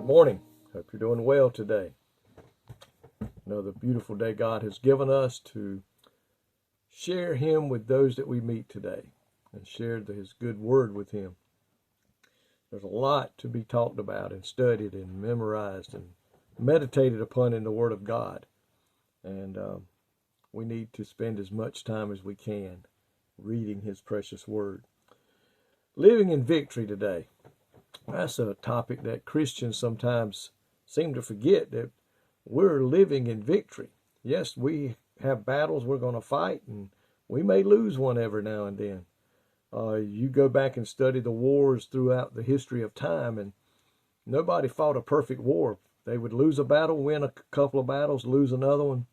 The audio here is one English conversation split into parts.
Good morning. Hope you're doing well today. Another beautiful day God has given us to share Him with those that we meet today and share His good word with Him. There's a lot to be talked about and studied and memorized and meditated upon in the Word of God. And we need to spend as much time as we can reading His precious Word. Living in victory today. That's a topic that Christians sometimes seem to forget, that we're living in victory. Yes, we have battles we're going to fight, and we may lose one every now and then. You go back and study the wars throughout the history of time, and nobody fought a perfect war. They would lose a battle, win a couple of battles, lose another one,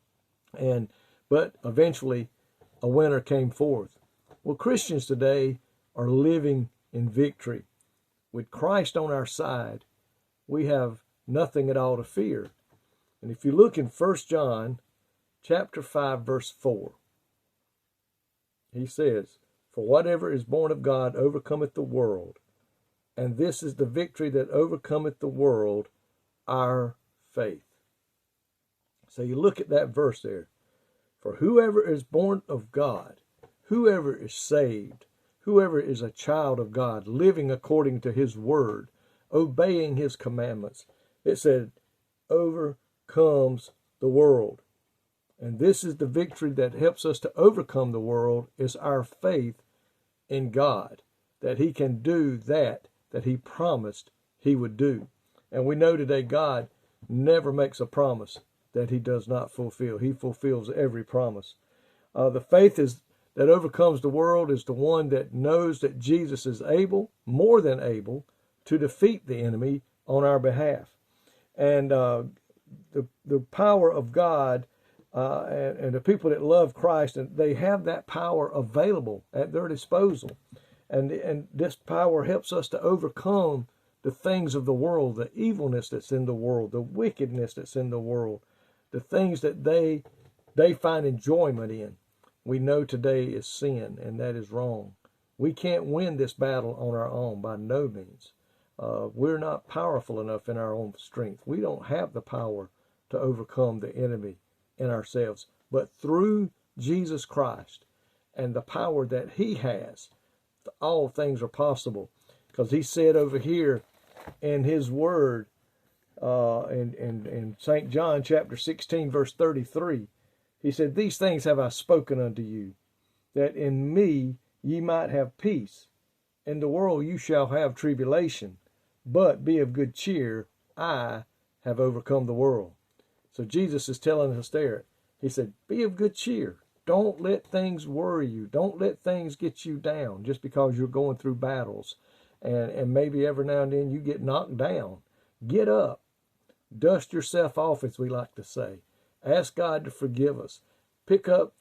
but eventually a winner came forth. Well, Christians today are living in victory. With Christ on our side, we have nothing at all to fear. And if you look in 1 John chapter 5, verse 4, he says, "For whatever is born of God overcometh the world, and this is the victory that overcometh the world, our faith." So you look at that verse there. For whoever is born of God, whoever is saved, whoever is a child of God, living according to His word, obeying His commandments, it said, overcomes the world. And this is the victory that helps us to overcome the world, is our faith in God, that He can do that He promised He would do. And we know today God never makes a promise that He does not fulfill. He fulfills every promise. The faith that overcomes the world is the one that knows that Jesus is able, more than able, to defeat the enemy on our behalf. And the power of God and the people that love Christ, and they have that power available at their disposal. And this power helps us to overcome the things of the world, the evilness that's in the world, the wickedness that's in the world, the things that they find enjoyment in. We know today is sin, and that is wrong. We can't win this battle on our own, by no means. We're not powerful enough in our own strength. We don't have the power to overcome the enemy in ourselves. But through Jesus Christ and the power that He has, all things are possible. Because He said over here in His Word, in St. John chapter 16, verse 33, He said, "These things have I spoken unto you, that in me ye might have peace. In the world you shall have tribulation, but be of good cheer. I have overcome the world." So Jesus is telling us there. He said, be of good cheer. Don't let things worry you. Don't let things get you down just because you're going through battles. And maybe every now and then you get knocked down. Get up. Dust yourself off, as we like to say. Ask God to forgive us. Pick up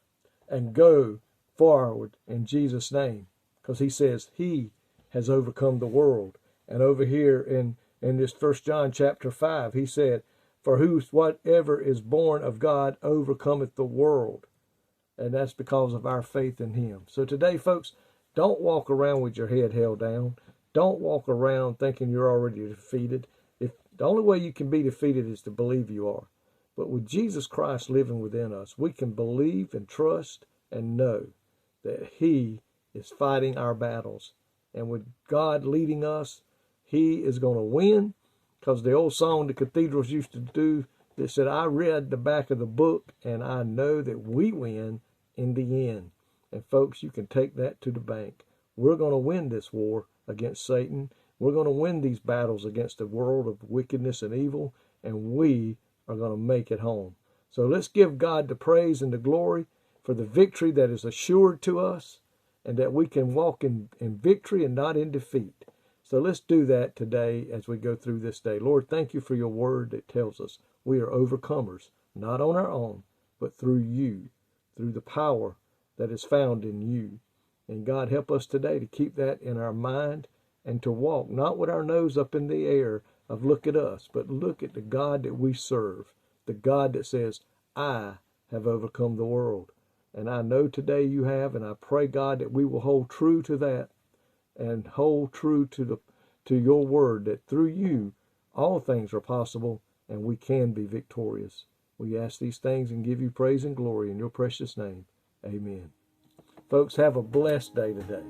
and go forward in Jesus' name. Because He says He has overcome the world. And over here in this 1 John chapter 5, He said, "For whatever is born of God overcometh the world." And that's because of our faith in Him. So today, folks, don't walk around with your head held down. Don't walk around thinking you're already defeated. The only way you can be defeated is to believe you are. But with Jesus Christ living within us, we can believe and trust and know that He is fighting our battles. And with God leading us, He is going to win. Because the old song the cathedrals used to do that said, "I read the back of the book and I know that we win in the end." And folks, you can take that to the bank. We're going to win this war against Satan. We're going to win these battles against the world of wickedness and evil. And we are going to make it home. So let's give God the praise and the glory for the victory that is assured to us, and that we can walk in victory and not in defeat. So let's do that today as we go through this day. Lord, thank You for Your word that tells us we are overcomers, not on our own, but through You, through the power that is found in You. And God, help us today to keep that in our mind and to walk, not with our nose up in the air of look at us, but look at the God that we serve, the God that says, "I have overcome the world." And I know today You have, and I pray, God, that we will hold true to that and hold true to Your word, that through You all things are possible, and we can be victorious. We ask these things and give you praise and glory in your precious name. Amen. Folks, have a blessed day today.